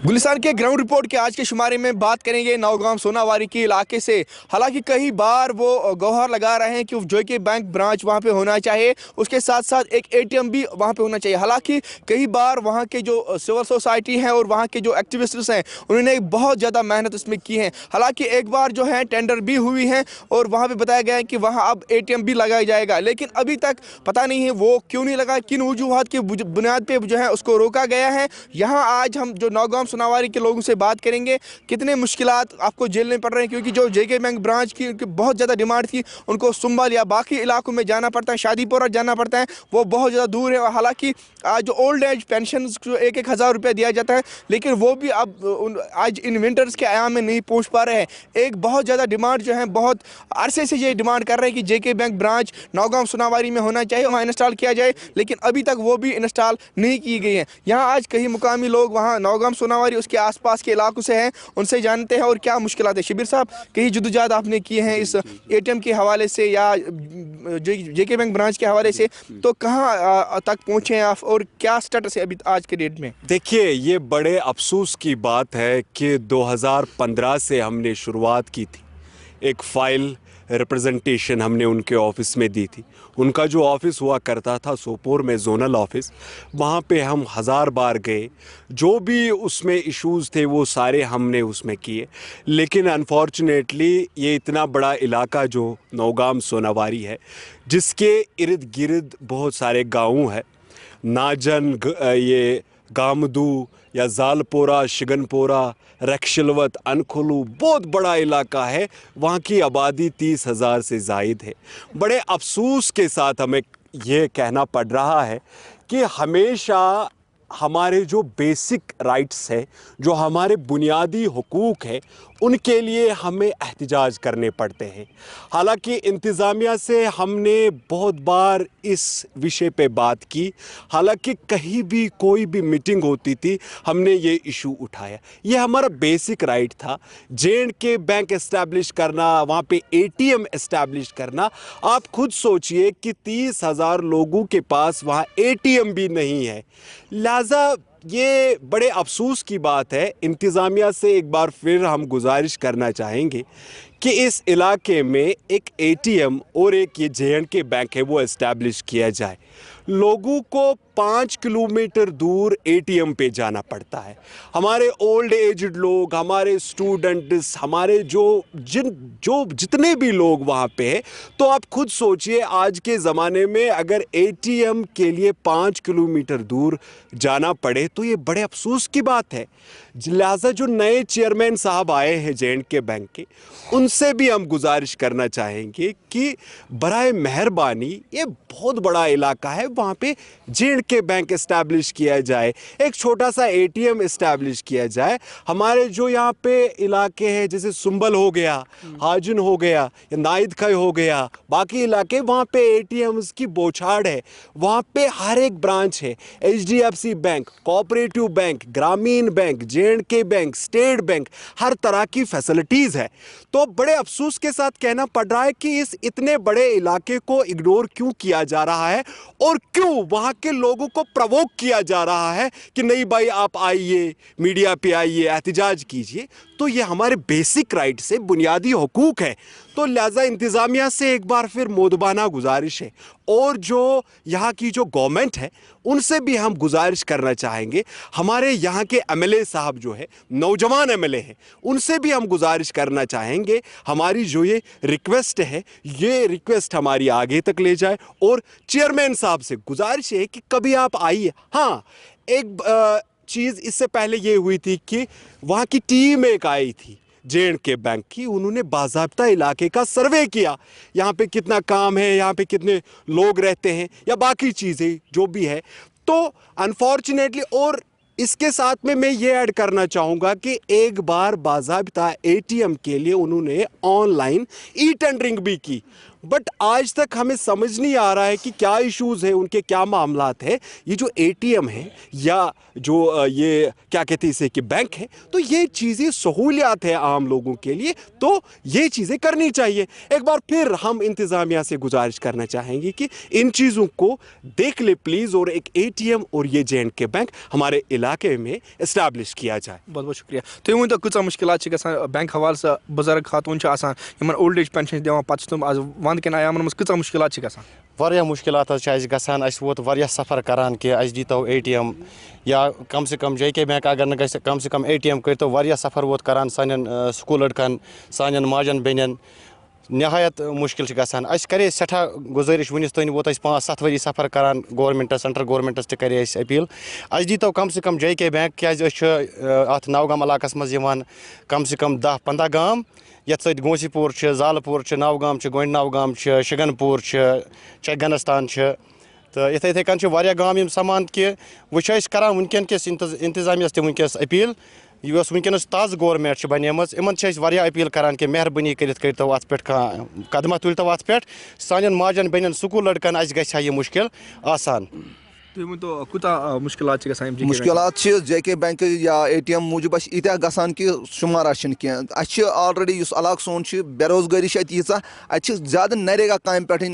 गुलिस्तान के ground report के आज के शुमारे में बात करेंगे नौगाम सोनावारी के इलाके से। हालांकि कई बार वो गौहार लगा रहे हैं कि जो कि बैंक ब्रांच वहां पे होना चाहिए, उसके साथ साथ एक एटीएम भी वहां पे होना चाहिए। हालांकि कई बार वहां के जो सिविल सोसाइटी हैं और वहां के जो एक्टिविस्ट्स हैं, उन्होंने बहुत ज़्यादा मेहनत इसमें की है। हालांकि एक बार जो है टेंडर भी हुई है और वहाँ पर बताया गया है कि वहाँ अब एटीएम भी लगाया जाएगा, लेकिन अभी तक पता नहीं है वो क्यों नहीं लगा, किन वजूहात की बुनियाद पर जो है उसको रोका गया है। यहाँ आज हम जो नौगाम सोनावारी के लोगों से बात करेंगे कितने मुश्किलात आपको झेलने पड़ रहे हैं, क्योंकि जो जेके बैंक ब्रांच की बहुत ज़्यादा डिमांड थी, उनको सुंबल या बाकी इलाकों में जाना पड़ता है, शादीपुरा जाना पड़ता है, वो बहुत ज़्यादा दूर है। हालांकि आज जो ओल्ड एज पेंशन जो 1,000 रुपया दिया जाता है, लेकिन वो भी अब आज इन विंटर्स के आयाम में नहीं पहुँच पा रहे हैं। एक बहुत ज़्यादा डिमांड जो है, बहुत अरसे से ये डिमांड कर रहे हैं कि जेके बैंक ब्रांच नौगाम सोनावारी में होना चाहिए, वहाँ इंस्टॉल किया जाए, लेकिन अभी तक वो भी इंस्टॉल नहीं की गई है। यहाँ आज कई मुकामी लोग वहाँ नौगाम सोनावारी उसके आसपास के इलाकों से हैं, उनसे जानते हैं और क्या मुश्किलात है। शबीर साहब, कई जद्दोजहद आपने किए हैं इस एटीएम के हवाले से या जेके बैंक ब्रांच के हवाले से, तो कहाँ तक पहुँचे हैं आप और क्या स्टेटस है अभी आज के डेट में? देखिए, ये बड़े अफसोस की बात है कि 2015 से हमने शुरुआत की थी। एक फ़ाइल रिप्रेजेंटेशन हमने उनके ऑफ़िस में दी थी। उनका जो ऑफ़िस हुआ करता था सोपोर में, ज़ोनल ऑफ़िस, वहाँ पे हम 1000 बार गए। जो भी उसमें इश्यूज़ थे वो सारे हमने उसमें किए, लेकिन अनफॉर्चुनेटली ये इतना बड़ा इलाका जो नौगाम सोनावारी है, जिसके इर्द गिर्द बहुत सारे गाँव हैं, नाजन, ये गामदू या जालपोरा, शिगनपोरा, रक्षलवत, अनखुलू, बहुत बड़ा इलाका है। वहाँ की आबादी 30,000 से ज़ायद है। बड़े अफसोस के साथ हमें ये कहना पड़ रहा है कि हमेशा हमारे जो बेसिक राइट्स है, जो हमारे बुनियादी हुकूक है, उनके लिए हमें एहतजाज करने पड़ते हैं। हालांकि इंतज़ामिया से हमने बहुत बार इस विषय पे बात की, हालांकि कहीं भी कोई भी मीटिंग होती थी हमने ये इशू उठाया। ये हमारा बेसिक राइट था। JNK बैंक इस्टेब्लिश करना, वहाँ पे ATM इस्टेब्लिश करना, आप खुद सोचिए कि 30,000 लोगों के पास वहाँ ATM भी नहीं है। लिहाजा ये बड़े अफसोस की बात है। इंतज़ामिया से एक बार फिर हम गुजारिश करना चाहेंगे कि इस इलाके में एक ATM और एक ये JNK बैंक है वो इस्टेब्लिश किया जाए। लोगों को 5 किलोमीटर दूर ATM पे जाना पड़ता है। हमारे ओल्ड एजड लोग, हमारे स्टूडेंट्स, हमारे जितने भी लोग वहाँ पे हैं, तो आप खुद सोचिए आज के ज़माने में अगर ATM के लिए 5 किलोमीटर दूर जाना पड़े तो ये बड़े अफसोस की बात है। लिहाजा जो नए चेयरमैन साहब आए हैं JNK बैंक के, उनसे भी हम गुजारिश करना चाहेंगे कि बराए मेहरबानी, ये बहुत बड़ा इलाका है, वहाँ पे JNK बैंक इस्टेब्लिश किया जाए, एक छोटा सा ATM इस्टेब्लिश किया जाए। हमारे जो यहाँ पे इलाके हैं, जैसे सुंबल हो गया, हाजुन हो गया या नाइद खाई हो गया, बाकी इलाके, वहाँ पे ATMs की बौछार है। वहाँ पे हर एक ब्रांच है। HDFC बैंक, कोऑपरेटिव बैंक, ग्रामीण bank, JNK bank, state bank, हर तरह की फैसिलिटीज़ है। तो बड़े अफसोस के साथ कहना पड़ रहा है कि इस इतने बड़े इलाके को इग्नोर क्यों किया जा रहा है और क्यों वहाँ के लोगों को प्रवोक किया जा रहा है कि नहीं भाई आप आइए, मीडिया पे आइए, एहतजाज कीजिए। तो ये हमारे बेसिक राइट से बुनियादी हुकूक है। तो लिहाजा इंतज़ामिया से एक बार फिर मोदबाना गुजारिश है, और जो यहाँ की जो गवर्नमेंट है उनसे भी हम गुजारिश करना चाहेंगे। हमारे यहाँ के MLA साहब जो है, नौजवान MLA हैं, उनसे भी हम गुजारिश करना चाहेंगे। हमारी जो ये रिक्वेस्ट है, ये रिक्वेस्ट हमारी आगे तक ले जाए, और चेयरमैन साहब से गुजारिश है कि कभी आप आइए। हाँ, एक चीज़ इससे पहले ये हुई थी कि वहाँ की टीम एक आई थी JNK बैंक की, उन्होंने बाज़ाब्ता इलाके का सर्वे किया, यहाँ पे कितना काम है, यहाँ पे कितने लोग रहते हैं या बाकी चीज़ें जो भी है। तो अनफॉर्चुनेटली, और इसके साथ में मैं ये ऐड करना चाहूँगा कि एक बार बाज़ाब्ता ATM के लिए उन्होंने ऑनलाइन टेंडरिंग भी की। बट आज तक हमें समझ नहीं आ रहा है कि क्या इश्यूज़ है, उनके क्या मामलात है। ये जो एटीएम है या जो ये क्या कहते हैं इसे कि बैंक है, तो ये चीज़ें सहूलियात है आम लोगों के लिए, तो ये चीज़ें करनी चाहिए। एक बार फिर हम इंतज़ामिया से गुजारिश करना चाहेंगे कि इन चीज़ों को देख ले प्लीज़, और एक एटीएम और ये J&K बैंक हमारे इलाके में इस्टेब्लिश किया जाए। बहुत बहुत शुक्रिया। तो वन तो कूचा मुश्किलात बैंक हवाले से बुजुर्ग खातून इन ओल्ड एज पेंशन दिवान पे तुम आज वंद कन आयामन मज कूचा मुश्किलात वारिया मुश्किलात गसान वोत वारिया सफ़र करान कि दीतो एटीएम या कम से कम J&K बैंक अगर न गई कम से कम एटीएम कर तो वारिया सफ़र वोत करान सान स्कूल लड़कन सान माजन बेन नहायत मुश्किल गसान करे सठा गुजारिश वनिस तन वोत 5-7 वरी सफ़र करान गवर्नमेंटस सेंट्रल गवर्नमेंटस ते करे अपील दीतो कम से कम J&K बैंक क्या अत नवगाम इलाकस मज कम से कम 10-15 गाम यथ सत गोसीपुर जालपुर नवगाम गोंड नवगाम शिगनपुर चकगनस्तान तो इथे कन गाम समान कि वो करान वनकन किस इंतजामियस ते वनकस अपील यस वनकस ताज़ गवर्नमेंट बनेम इन अपील करान कि मेहरबानी करो अत पे कदमा तुलो अत पे सान माजन बेन स्कूल लड़कन गया यह मुश्किल आसान। तो कूता मुश्किलात मुश्किलात J&K बैंक या एटीएम मूजूब ईत्या गसान कि शुमारा कह ऑलरेडी इलाक सोन बेरोजगारी यीचा ज्यादा नरेगा काम पे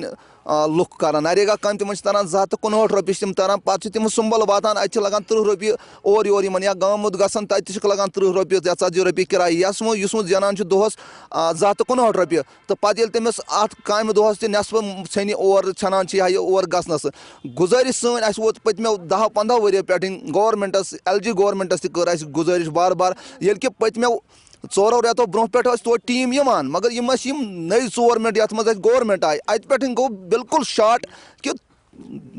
लुक कर नरेगा काम तम तरह 259 रुपये तम तरह पे तम सुंबल वातान लगान 30 रुपये और योर या गामुद गसान तक लगान 30 रुपये 40 रुपये किराय युस जनान दोहस 259 रुपये तो पे तमिस अत काम दोहस नस्फ छन और छान और गसनस गुजारिश सन वोत पतमो 10-15 वरियो पे गवर्नमेंटस LG गवर्नमेंटस कर गुजारिश बार बार ये कि पतमो 4 रेतो ब्रोह पे तो टीम मगर नई 4 मिनट ये मज गवर्नमेंट आय अत पे गो बिल्कुल शार्ट कि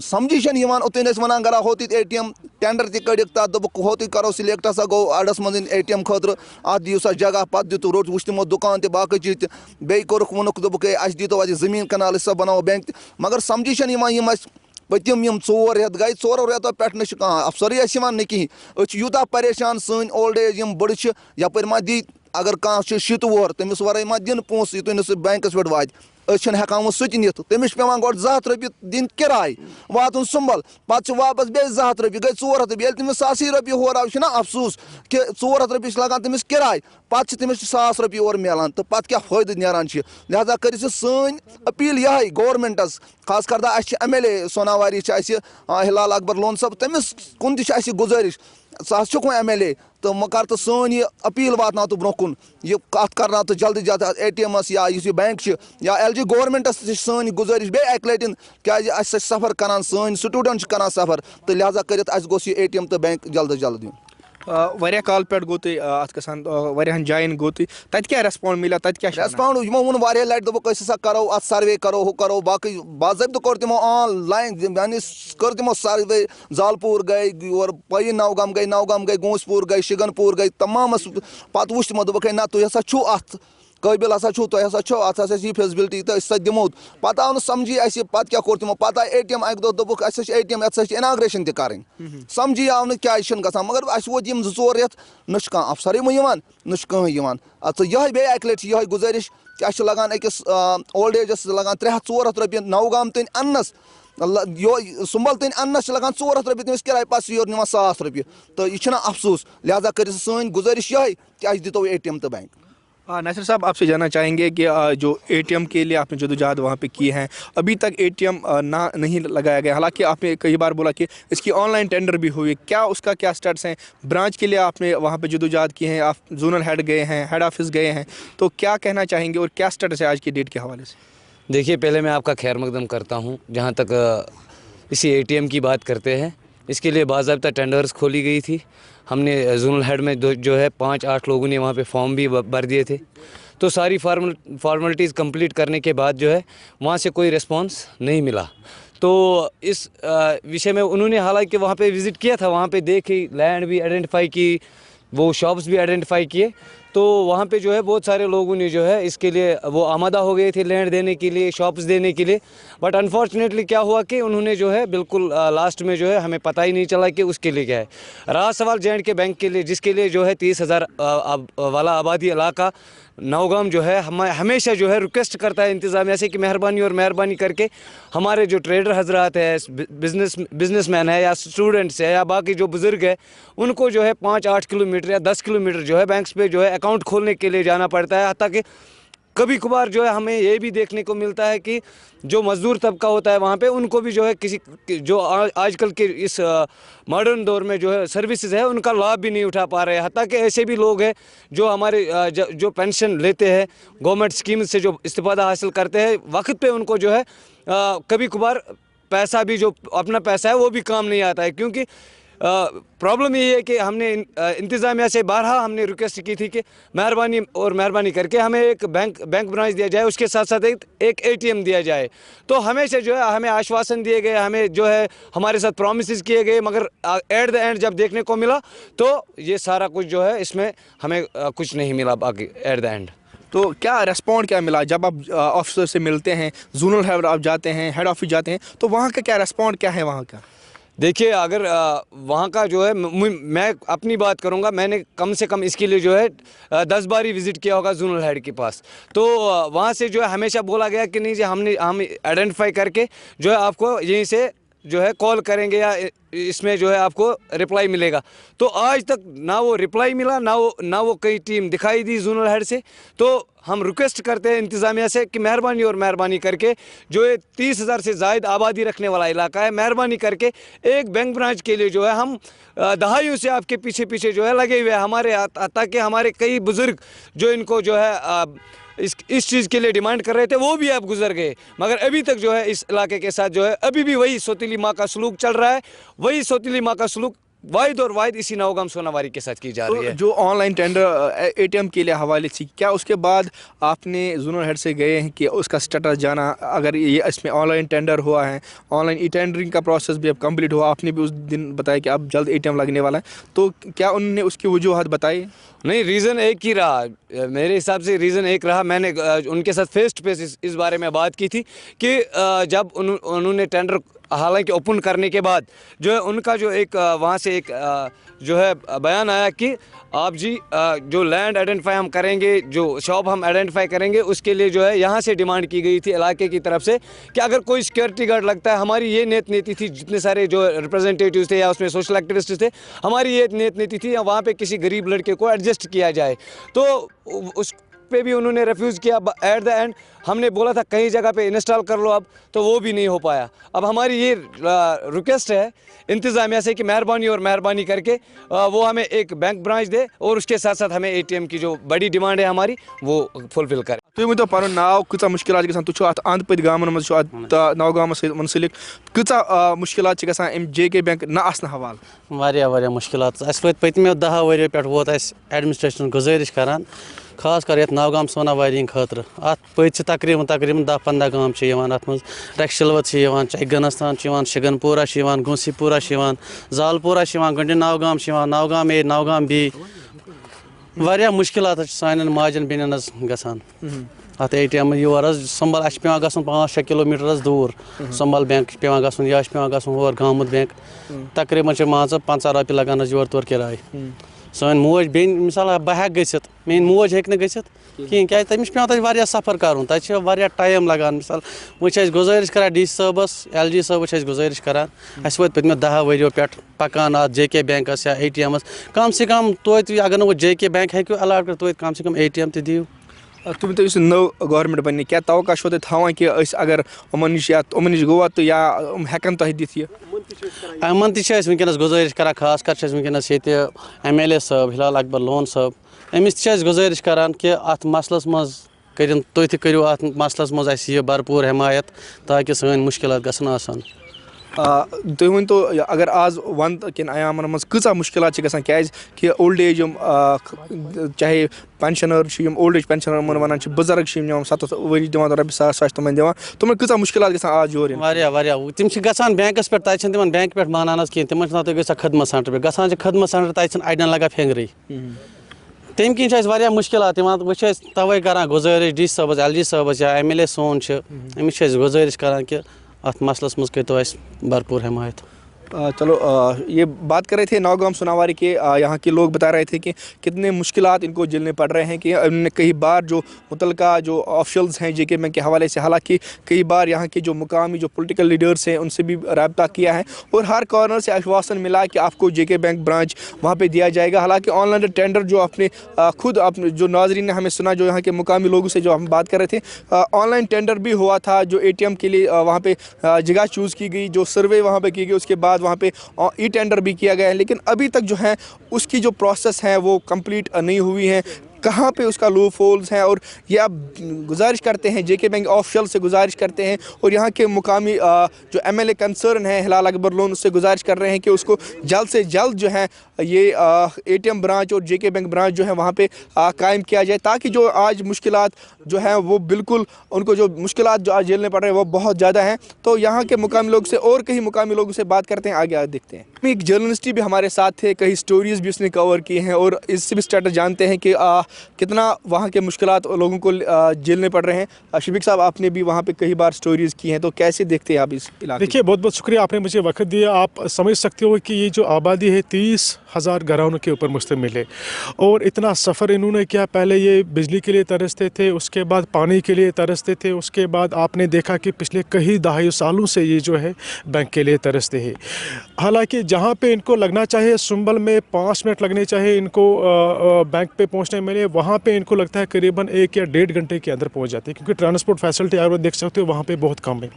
समझी ओतन वन गरा होत एटीएम टेंडर तड़िक तथ दोक होत करो सिलेक्ट हसा गो अडस मज एटीएम खतर अत दिव सा जगह पे दित रोट वो तमो दुकान बाकी चीज बे कोरुक वोनुक दोक दीतो जमीन कनाल सा बनाओ बैंक मगर समझी पतम 4 रेत गई 4 रेतों पे अफसर न कहें यूता परेशान सन ओल्ड एज बड़ यपर मा दी अगर कह शीत वोर तमिस वर मा दिन पोस युन बैंकस पे वात हेकान वो सुच नित तमिस पे गो 200 रुपये दिन किराय वातन सुंबल पे वापस बे 200 रुपये गई 400 रुपये तमिस 100 रुपये होर ना अफसोस कि 400 रुपये लगान तमिस किराय पे तमिस 100 रुपये और मिलान तो पे क्या फायद नीरान लिहाजा कर सन अपील यह गवर्नमेंटस खास कर MLA सोनावारी हिलाल अकबर लोन सब तमिस कुन गुजारिश सह MLA तो कर तो सन यह अपील वातना तो ब्रोह कुन यह कत करना तो जल्दी जल्द एटीएमस या बैंक या LG गवर्नमेंटस सन गुजारिश बे अक लटन क्या सफ़र करान सन स्टूडेंट करान सफ़र तो लिहाजा कर एटीएम तो बैंक जल्द जल्द दिन वारिया काल पे गो तुम वारियान जायन गो तत क्या रेस्पॉन्ड मिला तत क्या रेस्पॉन्ड यमो वोन वारिया लट दोक हसा करो अत सर्वे करो हु करो बाकी बाज़ाब्त कर तमो ऑनलाइन यानी कर तमो सर्वे जालपुर गई और पी नवगाम गई गोसपुर गई शिगनपुर गई तमाम पे वो तमो दोक ना तुम हसा छु अत काबिल हसा छु तुम हसा छो अत हसा फेसिलिटी तो सो दिमो पे आव समझी पे क्या कोर तमो पे एटीएम अक दोक एटीएम ये इनाग्रेशन तक समझी आव न क्या गसान मगर वो 2-4 रेत न अफसर न कह यह बे अक लट यह गुजारिश क्या लगान अकिस ओल्ड एजस लगान 300-400 रुपये नवगाम तन अन्नस सुंबल तन अन्नस लगान 400 रुपये तमिस किराय पास योर निवान 100 रुपये तो यह अफसोस लिहाजा कर सन गुजारिश यह क्या दीतो एटीएम तो बैंक। नासिर साहब आपसे जानना चाहेंगे कि जो एटीएम के लिए आपने जदोजहद वहाँ पे की है अभी तक एटीएम नहीं लगाया गया, हालांकि आपने कई बार बोला कि इसकी ऑनलाइन टेंडर भी हुई, क्या उसका क्या स्टेटस है? ब्रांच के लिए आपने वहाँ पे जदोजहद की है, आप जोनल हेड गए हैं, हेड ऑफिस गए हैं, तो क्या कहना चाहेंगे और क्या स्टेटस है आज की डेट के हवाले से? देखिए, पहले मैं आपका खैर मकदम करता हूँ। जहाँ तक इसी एटीएम की बात करते हैं, इसके लिए बाज़ाब्ता टेंडर्स खोली गई थी। हमने जोनल हेड में जो है 5-8 लोगों ने वहाँ पे फॉर्म भी भर दिए थे। तो सारी फॉर्मेलिटीज़ कंप्लीट करने के बाद जो है वहाँ से कोई रिस्पांस नहीं मिला। तो इस विषय में उन्होंने हालांकि वहाँ पे विज़िट किया था, वहाँ पे देखी, लैंड भी आइडेंटिफाई की, वो शॉप्स भी आइडेंटिफाई किए। तो तो वहाँ पे जो है बहुत सारे लोगों ने जो है इसके लिए वो आमादा हो गए थे लैंड देने के लिए, शॉप्स देने के लिए, बट अनफॉर्चुनेटली क्या हुआ कि उन्होंने जो है बिल्कुल लास्ट में जो है हमें पता ही नहीं चला कि उसके लिए क्या है। रहा सवाल J&K बैंक के लिए, जिसके लिए जो है 30,000 वाला आबादी इलाका नौगाम जो है हमेशा जो है रिक्वेस्ट करता है इंतज़ामिया से कि मेहरबानी करके हमारे जो ट्रेडर हजरात है, बिजनेसमैन है या स्टूडेंट्स है या बाकी जो बुज़ुर्ग है, उनको जो है 5-8 किलोमीटर या 10 किलोमीटर जो है बैंक्स पे जो है अकाउंट खोलने के लिए जाना पड़ता है। ताकि कभी कभार जो है हमें ये भी देखने को मिलता है कि जो मज़दूर तबका होता है वहाँ पे, उनको भी जो है किसी जो आजकल के इस मॉडर्न दौर में जो है सर्विसेज है उनका लाभ भी नहीं उठा पा रहे हैं। हत्ता कि ऐसे भी लोग हैं जो हमारे जो पेंशन लेते हैं गवर्नमेंट स्कीम से, जो इस्तिफादा हासिल करते हैं, वक्त पे उनको जो है कभी कभार पैसा भी जो अपना पैसा है वो भी काम नहीं आता है। क्योंकि प्रॉब्लम ये है कि हमने इंतज़ामिया से बारहा हमने रिक्वेस्ट की थी कि मेहरबानी करके हमें एक बैंक ब्रांच दिया जाए, उसके साथ साथ एक ATM दिया जाए। तो हमेशा जो है हमें आश्वासन दिए गए, हमें जो है हमारे साथ प्रॉमिसेस किए गए, मगर एट द एंड जब देखने को मिला तो ये सारा कुछ जो है इसमें हमें कुछ नहीं मिला बाकी एट द एंड। तो क्या रेस्पॉन्ड क्या मिला जब आप ऑफिसर से मिलते हैं, जोनल हेड आप जाते हैं, हेड ऑफिस जाते हैं, तो वहाँ का क्या रेस्पॉन्ड क्या है वहाँ का? देखिए, अगर वहाँ का जो है मैं अपनी बात करूँगा, मैंने कम से कम इसके लिए जो है 10 बार ही विज़िट किया होगा जोनल हेड के पास। तो वहाँ से जो है हमेशा बोला गया कि नहीं जी हम आइडेंटिफाई करके जो है आपको यहीं से जो है कॉल करेंगे या इसमें जो है आपको रिप्लाई मिलेगा। तो आज तक ना वो रिप्लाई मिला, ना वो कई टीम दिखाई दी जोनल हेड से। तो हम रिक्वेस्ट करते हैं इंतज़ामिया से कि मेहरबानी करके जो ये 30,000 से ज़ायद आबादी रखने वाला इलाका है, मेहरबानी करके एक बैंक ब्रांच के लिए जो है हम दहाइयों से आपके पीछे जो है लगे हुए हैं हमारे, ताकि हमारे कई बुज़ुर्ग जो इनको जो है इस चीज़ के लिए डिमांड कर रहे थे वो भी अब गुजर गए। मगर अभी तक जो है इस इलाके के साथ जो है अभी भी वही सौतीली माँ का सलूक चल रहा है, वही सौतीली माँ का सलूक वाहिद और वाहिद इसी नौगाम सोनावारी के साथ की जा रही है। जो ऑनलाइन टेंडर ATM के लिए हवाले थी, क्या उसके बाद आपने जोनल हेड से गए हैं कि उसका स्टेटस जाना, अगर ये इसमें ऑनलाइन टेंडर हुआ है, ऑनलाइन टेंडरिंग का प्रोसेस भी अब कंप्लीट हुआ, आपने भी उस दिन बताया कि अब जल्द ATM लगने वाला है, तो क्या उन्होंने उसकी वजूहत बताई? नहीं, रीज़न एक ही रहा, मेरे हिसाब से रीज़न एक रहा। मैंने उनके साथ फेस टू फेस इस बारे में बात की थी कि जब उन्होंने टेंडर हालांकि ओपन करने के बाद जो है उनका जो एक वहाँ से एक जो है बयान आया कि आप जी जो लैंड आइडेंटिफाई हम करेंगे, जो शॉप हम आइडेंटिफाई करेंगे, उसके लिए जो है यहाँ से डिमांड की गई थी इलाके की तरफ से कि अगर कोई सिक्योरिटी गार्ड लगता है, हमारी ये नीति थी, जितने सारे जो रिप्रेजेंटेटिव्स थे या उसमें सोशल एक्टिविस्ट थे, हमारी ये नीति थी वहाँ पे किसी गरीब लड़के को एडजस्ट किया जाए। तो उस पे भी उन्होंने रिफ्यूज़ किया। एट द एंड हमने बोला था कई जगह पे इंस्टॉल कर लो, अब तो वो भी नहीं हो पाया। अब हमारी ये रिक्वेस्ट है इंतज़ामिया से कि मेहरबानी करके वो हमें एक बैंक ब्रांच दे और उसके साथ साथ हमें ATM की जो बड़ी डिमांड है हमारी वो फुलफिल करे। तुम वन पन नाव कचा मुश्किलात गसान, तुम अत अंद पत गामन मज नौगाम मुंसलिक, कचा मुश्किलात गसान JK बैंक न आसना हवाल? वारिया मुश्किलात पतम्यो 10 वरियो पे वोत एडमिनिस्ट्रेशन गुजारिश करान, खास कर ये नौगाम सोनावारी खतर अत पत तकरीबन 10-15 गाम अत मज रक्षलवत चगनस्तान शिगनपुरा गुंसीपुरा जालपुरा गंड नौगाम नौगाम बी वारिया मुश्किलात सान माजन बेन गसान अत ATM योर संबल अ पे गन 5-6 किलोमीटर दूर संबल बैंक पे गन या पे गन और गामुद बैंक तकरीबन मान 50 रपी लगान योर तोर किराए। सन मोज बेन मिसाल बह हेक गसित, मेरी मोज हेक गसित कहीं क्या तमिस पे सफ़र कर तक टाइम लगान। मिसाल वो गुजारिश कर DC साहबस LG साहब गुजारिश करान अस वो पतम्यो 10 वरियो पे पकान JK बैंकस या ATM कम से कम तो अगर वो JK बैंक हेक्यो अलाट कर तो कम से कम ATM तो दियो। तुम तो नव गवर्नमेंट बन क्या तवक्का तुम कि अगर उमन नश गो तो या हेकन तुम दिथ ये अमन तस गुजारिश कर, खास कर वनकस ये MLA साहब हिलाल अकबर लोन साहब अमिस गुजारिश करान कि अत मसलस मज कर तुम अत मसलस मज यह भरपूर हिमायत ताकि सन मुश्किलात गसन आसान। तुम वन तो अगर आज वंद किन आयामन मज कचा मुश्किलात गसान कि ओल्ड एज चाहे pensioner old age pensioner one बुजुर्ग 7 वरी दिवान ₹1,000 तुम दिवान, तुम कचा मुश्किलात गसान आज योर तम गसान बैंकस पे तम बैंक पे मानान कहें, तम तुम गसा खदमत सेंटर पे गसान खदमत सेंटर तन अड़न लगा फेंगरे تمہِ کِنۍ چھِ اَسہِ واریاہ مُشکِلات یِوان وۄنۍ چھِ أسۍ تَوَے کَران گُزٲرِش ڈی سی صٲبَس ایل جی صٲبَس یا ایم ایل اے سون چھِ أمِس چھِ أسۍ گُزٲرِش کَران کہِ اَتھ مسلَس منٛز کٔرۍتو اَسہِ بھرپوٗر حمایت. चलो ये बात कर रहे थे नौगाम सोनावारी के यहाँ के लोग बता रहे थे कि कितने मुश्किलात इनको झेलने पड़ रहे हैं कि उन्होंने कई बार जो मुतलका जो ऑफिशियल्स हैं जेके बैंक के हवाले से, हालांकि कई बार यहाँ के जो मुकामी जो पॉलिटिकल लीडर्स हैं उनसे भी रब्ता किया है और हर कॉर्नर से आश्वासन मिला कि आपको जेके बैंक ब्रांच वहाँ पे दिया जाएगा. हालांकि ऑनलाइन टेंडर जो आपने खुद अपने जो नाजरीन ने हमें सुना, जो यहाँ के मुकामी लोगों से जो हम बात कर रहे थे, ऑनलाइन टेंडर भी हुआ था जो ATM के लिए वहाँ पे जगह चूज़ की गई, जो सर्वे वहाँ पे की गई, उसके बाद वहाँ पे ई टेंडर भी किया गया है. लेकिन अभी तक जो है उसकी जो प्रोसेस है वो कंप्लीट नहीं हुई है. कहाँ पे उसका लूप होल्स हैं और ये आप गुजारिश करते हैं, जेके बैंक ऑफिशियल से गुजारिश करते हैं और यहाँ के मुकामी जो MLA कंसर्न है हिलाल अकबर लोन, उससे गुजारिश कर रहे हैं कि उसको जल्द से जल्द जो है ये ATM ब्रांच और जेके बैंक ब्रांच जो है वहाँ पे कायम किया जाए, ताकि जो आज मुश्किलात जो हैं वो बिल्कुल उनको जो मुश्किलात जो आज झेलने पड़ रहे हैं वो बहुत ज़्यादा हैं. तो यहाँ के मुकामी लोग से और कई मुकामी लोगों से बात करते हैं, आगे देखते हैं. एक जर्नलिस्ट भी हमारे साथ थे, कई स्टोरीज़ भी उसने कवर की हैं और इससे भी स्टार्टर जानते हैं कि कितना वहाँ के मुश्किलात लोगों को झेलने पड़ रहे हैं. शफीक साहब, आपने भी वहाँ पे कई बार स्टोरीज़ की हैं, तो कैसे देखते हैं आप इस इलाके? देखिए, बहुत बहुत शुक्रिया, आपने मुझे वक्त दिया. आप समझ सकते हो कि ये जो आबादी है 30,000 घरानों के ऊपर मुश्तमिल है और इतना सफ़र इन्होंने किया. पहले ये बिजली के लिए तरसते थे, उसके बाद पानी के लिए तरसते थे, उसके बाद आपने देखा कि पिछले कई दहाई सालों से ये जो है बैंक के लिए तरसते हैं. हालांकि जहाँ पे इनको लगना चाहिए सुंबल में 5 मिनट लगने चाहिए इनको बैंक पे पहुँचने में, वहाँ पे इनको लगता है करीबन 1 या 1.5 घंटे के अंदर पहुँच जाते हैं, क्योंकि ट्रांसपोर्ट फैसिलिटी आप देख सकते हो वहाँ पे बहुत कम है.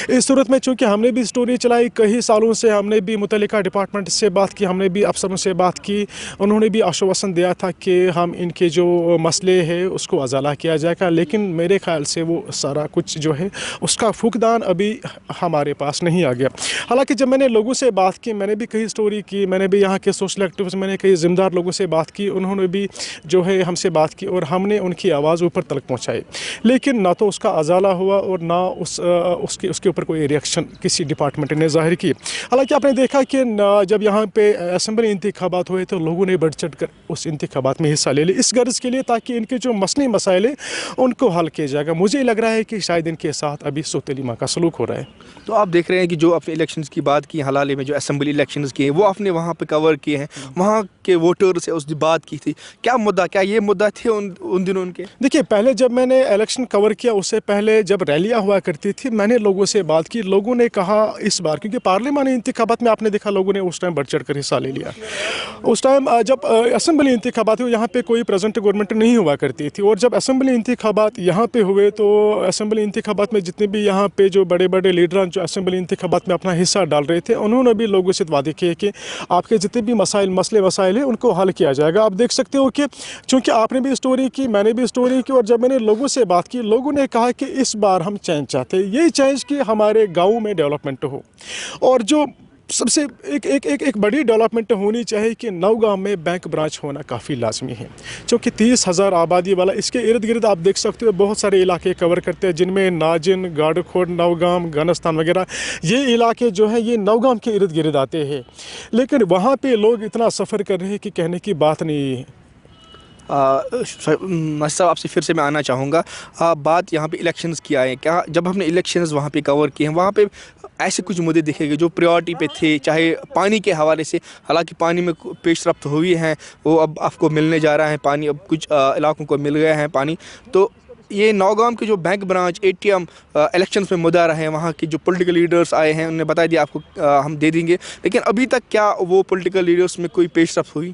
इस सूरत में चूँकि हमने भी स्टोरी चलाई कई सालों से, हमने भी मुतल्लिका डिपार्टमेंट से बात की, हमने भी अफसरों से बात की, उन्होंने भी आश्वासन दिया था कि हम इनके जो मसले हैं उसको अजाला किया जाएगा. लेकिन मेरे ख्याल से वो सारा कुछ जो है उसका फुकदान अभी हमारे पास नहीं आ गया. हालांकि जब मैंने लोगों से बात की, मैंने भी कई स्टोरी की, मैंने भी यहाँ के सोशल एक्टिविस्ट, मैंने कई ज़िम्मेदार लोगों से बात की, उन्होंने भी जो है हमसे बात की और हमने उनकी आवाज़ ऊपर तक पहुँचाई. लेकिन ना तो उसका अजाला हुआ और ना उसके ऊपर कोई रिएक्शन किसी डिपार्टमेंट ने ज़ाहिर की. हालांकि आपने देखा कि जब यहाँ पे असेंबली इंतखाबात हुए तो लोगों ने बढ़ चढ़ कर उस इंतखाबात में हिस्सा ले लिया इस गर्ज के लिए ताकि इनके जो मसले मसाइल हैं उनको हल किया जाएगा. मुझे लग रहा है कि शायद इनके साथ अभी सौतेली माँ का सलूक हो रहा है. तो आप देख रहे हैं कि जो आपने इलेक्शंस की बात की, हलाले में जो असेंबली इलेक्शंस किए वो आपने वहाँ पे कवर किए हैं, वहाँ के वोटर से उस बात की थी. क्या मुद्दा, क्या ये मुद्दा थे उन दिनों उनके? देखिए, पहले जब मैंने इलेक्शन कवर किया उससे पहले जब रैलियाँ हुआ करती थी, मैंने लोगों से बात की. लोगों ने कहा इस बार, क्योंकि पार्लिमानी इंतखाबात में आपने देखा लोगों ने उस टाइम बढ़ चढ़ कर हिस्सा ले लिया. उस टाइम जब असेंबली इंतखाबात हुए यहाँ पे कोई प्रेजेंट गवर्नमेंट नहीं हुआ करती थी, और जब असेंबली इंतखाबात यहाँ पे हुए तो असेंबली इंतखाबात में जितने भी यहाँ पे जो बड़े बड़े लीडरान जो असेंबली इंतखाबात में अपना हिस्सा डाल रहे थे, उन्होंने भी लोगों से वादे किए कि आपके जितने भी मसले वसाइल हैं उनको हल किया जाएगा. आप देख सकते हो कि चूँकि आपने भी स्टोरी की, मैंने भी स्टोरी की, और जब मैंने लोगों से बात की, लोगों ने कहा कि इस बार हम चेंज चाहते हैं, यही चेंज कि हमारे गाँव में डेवलपमेंट हो. और जो सबसे एक बड़ी डेवलपमेंट होनी चाहिए कि नौगाम में बैंक ब्रांच होना काफ़ी लाजमी है, क्योंकि 30,000 आबादी वाला, इसके इर्द गिर्द आप देख सकते हो बहुत सारे इलाके कवर करते हैं जिनमें नाजिन, गाड़खोड़, नौगाम, घनस्तान वगैरह ये इलाके जो हैं ये नौगाम के इर्द गिर्द आते हैं. लेकिन वहाँ पे लोग इतना सफ़र कर रहे हैं कि कहने की बात नहीं है. साहब, आपसे फिर से मैं आना चाहूँगा, बात यहाँ पे इलेक्शंस की आए. क्या जब हमने इलेक्शंस वहाँ पे कवर किए हैं, वहाँ पे ऐसे कुछ मुद्दे दिखेंगे जो प्रायोरिटी पे थे, चाहे पानी के हवाले से, हालांकि पानी में पेशरफ्त हुई है, वो अब आपको मिलने जा रहा है पानी, अब कुछ इलाकों को मिल गया है पानी. तो ये नौगाम के जो बैंक ब्रांच ATM इलेक्शंस में मुद्दा रहे हैं, वहाँ के जो पॉलिटिकल लीडर्स आए हैं उन्होंने बता दिया आपको हम दे देंगे, लेकिन अभी तक क्या वो पॉलिटिकल लीडर्स में कोई पेशरफ्त हुई?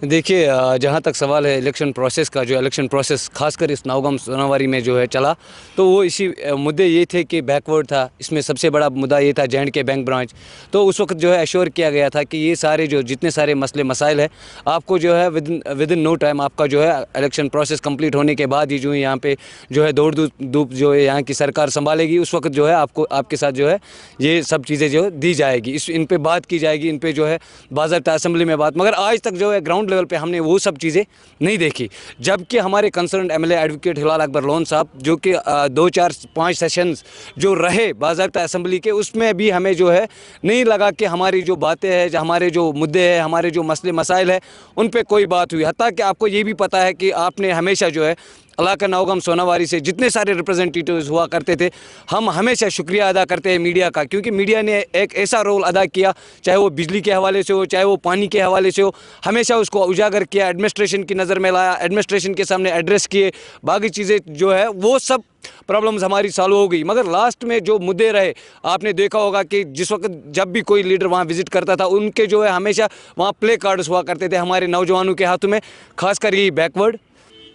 देखिए, जहाँ तक सवाल है इलेक्शन प्रोसेस का, जो इलेक्शन प्रोसेस खासकर इस नौगाम सोनावारी में जो है चला, तो वो इसी मुद्दे ये थे कि बैकवर्ड था. इसमें सबसे बड़ा मुद्दा ये था J&K बैंक ब्रांच. तो उस वक्त जो है एश्योर किया गया था कि ये सारे जो जितने सारे मसले मसाइल है आपको जो है विद इन नो टाइम आपका जो है इलेक्शन प्रोसेस कंप्लीट होने के बाद ही जो है यहाँ पे जो है दौड़ धूप जो है यहाँ की सरकार संभालेगी, उस वक्त जो है आपको आपके साथ जो है ये सब चीज़ें जो दी जाएगी, इन पे बात की जाएगी, इन पे जो है बाज़ाब्ता असेंबली में बात। मगर आज तक जो है ग्राउंड लेवल पे हमने वो सब चीज़ें नहीं देखी, जबकि हमारे कंसर्न एमएलए एडवोकेट हिलाल अकबर लोन साहब जो कि 2 4 5 सेशंस जो रहे बाज़ाब्ता असेंबली के, उसमें भी हमें जो है नहीं लगा कि हमारी जो बातें हैं, हमारे जो मुद्दे हैं, हमारे जो मसले मसाइल हैं, उन पे कोई बात हुई। हत्ता कि आपको ये भी पता है कि आपने हमेशा जो है इलाका नौगाम सोनावारी से जितने सारे रिप्रेजेंटेटिव्स हुआ करते थे, हम हमेशा शुक्रिया अदा करते हैं मीडिया का, क्योंकि मीडिया ने एक ऐसा रोल अदा किया, चाहे वो बिजली के हवाले से हो, चाहे वो पानी के हवाले से हो, हमेशा उसको उजागर किया, एडमिनिस्ट्रेशन की नज़र में लाया, एडमिनिस्ट्रेशन के सामने एड्रेस किए, बाकी चीज़ें जो है वो सब प्रॉब्लम्स हमारी सॉल्व हो गई। मगर लास्ट में जो मुद्दे रहे, आपने देखा होगा कि जिस वक्त जब भी कोई लीडर वहाँ विजिट करता था, उनके जो है हमेशा वहाँ प्ले कार्ड्स हुआ करते थे हमारे नौजवानों के हाथों में, खासकर ये बैकवर्ड,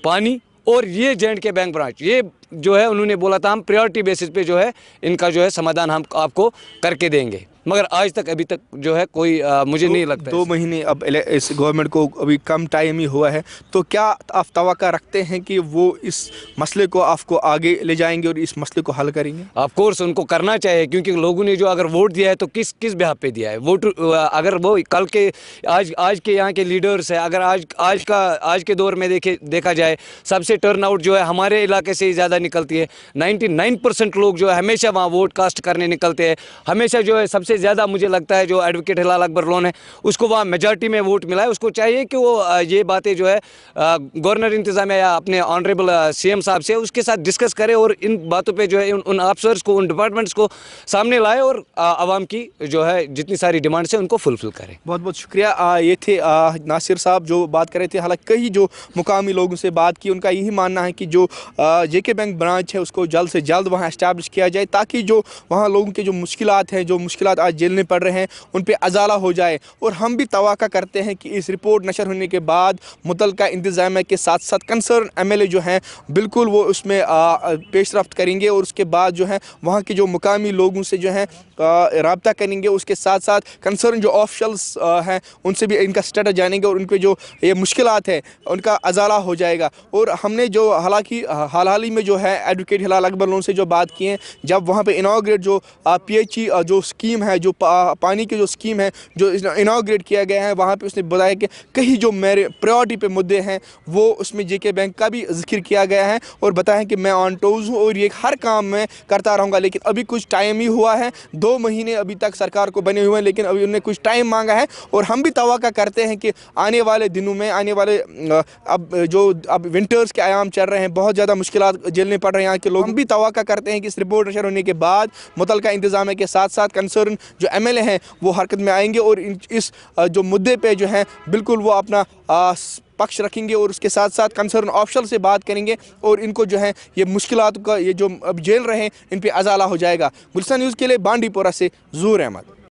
पानी और ये J&K बैंक ब्रांच, ये जो है उन्होंने बोला था हम प्रायोरिटी बेसिस पे जो है इनका जो है समाधान हम आपको करके देंगे। मगर आज तक अभी तक जो है कोई मुझे नहीं लगता। 2 महीने अब इस गवर्नमेंट को अभी कम टाइम ही हुआ है, तो क्या आप तवक्का रखते हैं कि वो इस मसले को आपको आगे ले जाएंगे और इस मसले को हल करेंगे? ऑफ कोर्स उनको करना चाहिए, क्योंकि लोगों ने जो अगर वोट दिया है तो किस बिहाफ पे दिया है वोट। अगर वो कल के आज के यहाँ के लीडर्स है, अगर आज के दौर में देखा जाए, सबसे टर्नआउट जो है हमारे इलाके से ही ज़्यादा निकलती है। 99% लोग जो है हमेशा वहाँ वोट कास्ट करने निकलते हैं। हमेशा जो है सबसे ज़्यादा मुझे लगता है जो एडवोकेट हिलाल अकबर लोन है, उसको वहाँ मेजॉरिटी में वोट मिला है। उसको चाहिए कि वो ये बातें जो है गवर्नर इंतज़ामिया या अपने ऑनरेबल CM साहब से उसके साथ डिस्कस करे और इन बातों पे जो है उन अफसर्स को, उन डिपार्टमेंट्स को सामने लाए और आवाम की जो है जितनी सारी डिमांड्स है उनको फुलफिल करें। बहुत बहुत शुक्रिया। ये थे नासिर साहब जो बात कर रहे थे। हालांकि कई जो मुकामी लोगों से बात की, उनका यही मानना है कि जो JK बैंक ब्रांच है उसको जल्द से जल्द वहाँ एस्टैब्लिश किया जाए, ताकि जो वहाँ लोगों के जो मुश्किलात हैं, जो मुश्किलात आज झेलने पड़ रहे हैं, उन पे अजाला हो जाए। और हम भी तवक्का करते हैं कि इस रिपोर्ट नशर होने के बाद मुतल्लिका इंतज़ामिया के साथ साथ कंसर्न MLA जो हैं बिल्कुल वो उसमें पेशरफ्त करेंगे और उसके बाद जो है वहाँ के जो मुकामी लोगों से जो है रब्ता करेंगे। उसके साथ साथ कंसर्न जो ऑफिशल्स हैं उनसे भी इनका स्टेटस जानेंगे और उन पे जो ये मुश्किलात है उनका अजाला हो जाएगा। और हमने जो हालांकि हाल ही में जो है एडवोकेट हिलाल अकबर लोन से जो बात की है, जब वहाँ पे इनाग्रेट जो PHE जो स्कीम है, जो पानी की जो स्कीम है जो इनाग्रेट किया गया है, वहाँ पे उसने बताया कि कहीं जो मेरे प्रायोरिटी पे मुद्दे हैं वो उसमें JK बैंक का भी जिक्र किया गया है और बताया कि मैं ऑन टोज हूँ और ये हर काम में करता रहूँगा। लेकिन अभी कुछ टाइम ही हुआ है, 2 महीने अभी तक सरकार को बने हुए हैं, लेकिन अभी उन्होंने कुछ टाइम मांगा है। और हम भी तवक्का करते हैं कि आने वाले दिनों में, आने वाले अब विंटर्स के आयाम चल रहे हैं, बहुत ज़्यादा मुश्किलात झेलने पड़ रहे हैं यहाँ के लोग। हम भी तवक्का करते हैं कि इस रिपोर्ट नशर होने के बाद मुतल्लिका इंतज़ामिया के साथ साथ कंसर्न जो MLA हैं वो हरकत में आएंगे और इस जो मुद्दे पे जो है बिल्कुल वो अपना पक्ष रखेंगे और उसके साथ साथ कंसर्न ऑफिशियल से बात करेंगे और इनको जो है ये मुश्किलात का ये जो अब झेल रहे हैं इन पे अजाला हो जाएगा। गुलशन न्यूज़ के लिए बांडीपोरा से ज़हूर अहमद।